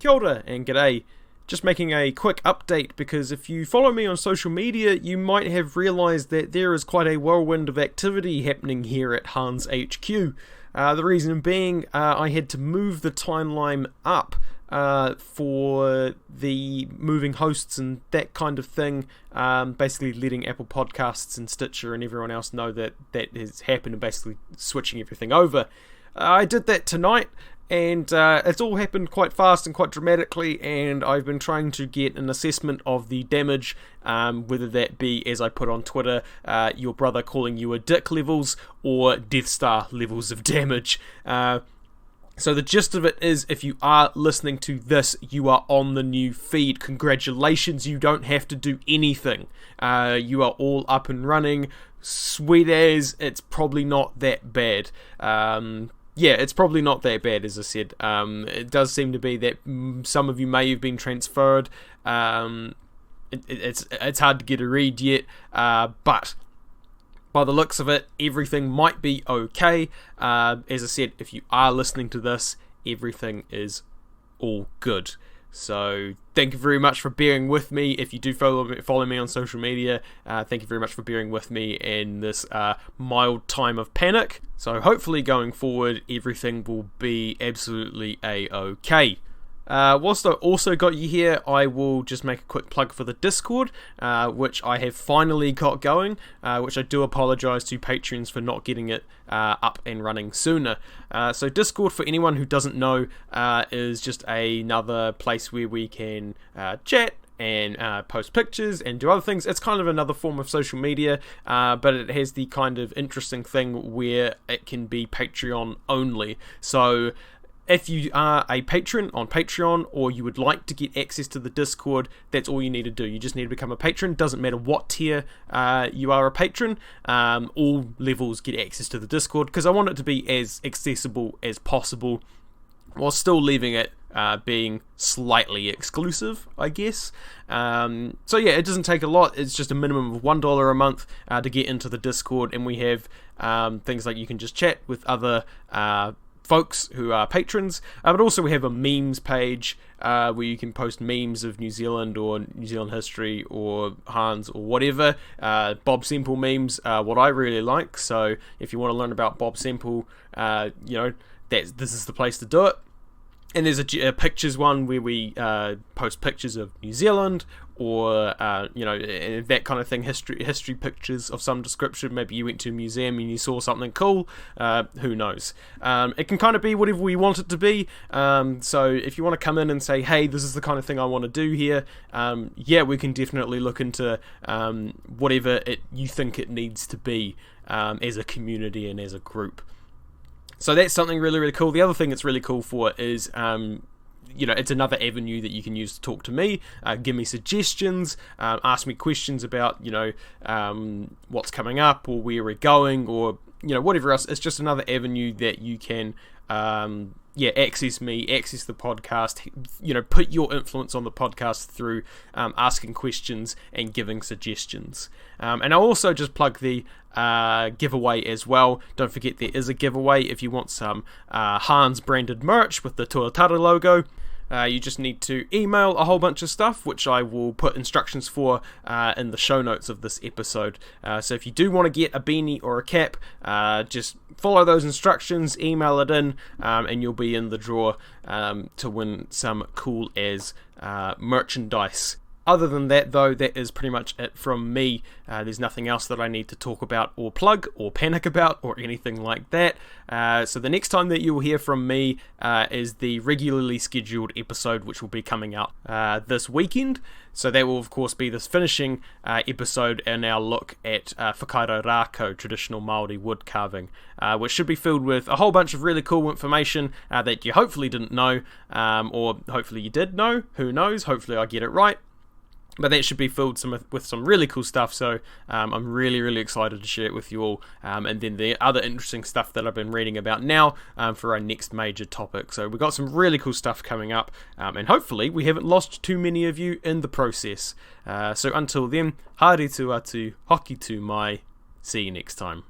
Kia ora and g'day. Just making a quick update because if you follow me on social media, you might have realised that there is quite a whirlwind of activity happening here at Hans HQ. The reason being, I had to move the timeline up for the moving hosts and that kind of thing, basically letting Apple Podcasts and Stitcher and everyone else know that that has happened and basically switching everything over. I did that tonight. And it's all happened quite fast and quite dramatically, and I've been trying to get an assessment of the damage, whether that be, as I put on Twitter, your brother calling you a dick levels, or Death Star levels of damage. So the gist of it is, if you are listening to this, you are on the new feed. Congratulations, you don't have to do anything. You are all up and running. Sweet as, it's probably not that bad. Yeah, it's probably not that bad, as I said. It does seem to be that some of you may have been transferred. It's hard to get a read yet, but by the looks of it, everything might be okay. As I said, if you are listening to this, everything is all good. So thank you very much for bearing with me. If you do follow me on social media, thank you very much for bearing with me in this mild time of panic. So hopefully going forward, everything will be absolutely a-okay. Whilst I also got you here, I will just make a quick plug for the Discord, which I have finally got going, which I do apologise to patrons for not getting it up and running sooner. So Discord, for anyone who doesn't know, is just another place where we can chat and post pictures and do other things. It's kind of another form of social media, but it has the kind of interesting thing where it can be Patreon only. So if you are a patron on Patreon, or you would like to get access to the Discord, that's all you need to do. You just need to become a patron. Doesn't matter what tier you are a patron. All levels get access to the Discord, because I want it to be as accessible as possible, while still leaving it being slightly exclusive, I guess. So yeah, it doesn't take a lot. It's just a minimum of $1 a month to get into the Discord, and we have things like you can just chat with other folks who are patrons, but also we have a memes page where you can post memes of New Zealand or New Zealand history or Hans or whatever. Bob Semple memes are what I really like, so if you want to learn about Bob Semple, this is the place to do it. And there's a pictures one where we post pictures of New Zealand, or that kind of thing, history pictures of some description. Maybe you went to a museum and you saw something cool. Who knows? It can kind of be whatever we want it to be. So if you want to come in and say, hey, this is the kind of thing I want to do here, yeah, we can definitely look into whatever you think it needs to be as a community and as a group. So that's something really, really cool. The other thing it's really cool for is, it's another avenue that you can use to talk to me, give me suggestions, ask me questions about, what's coming up or where we're going, or, whatever else. It's just another avenue that you can, access me, access the podcast, put your influence on the podcast through asking questions and giving suggestions. And I'll also just plug the giveaway as well. Don't forget, there is a giveaway if you want some Hans branded merch with the Aotearoa logo. You just need to email a whole bunch of stuff, which I will put instructions for in the show notes of this episode. So if you do want to get a beanie or a cap, just follow those instructions, email it in, and you'll be in the draw to win some cool as merchandise. Other than that, though, that is pretty much it from me. There's nothing else that I need to talk about or plug or panic about or anything like that. So the next time that you will hear from me is the regularly scheduled episode, which will be coming out this weekend. So that will, of course, be this finishing episode in our look at whakairo rākau, traditional Māori wood carving, which should be filled with a whole bunch of really cool information that you hopefully didn't know, or hopefully you did know. Who knows? Hopefully I get it right. But that should be filled with some really cool stuff, so I'm really, really excited to share it with you all. And then the other interesting stuff that I've been reading about now for our next major topic. So we've got some really cool stuff coming up, and hopefully we haven't lost too many of you in the process. So until then, haere tu atu, hoki tu mai, see you next time.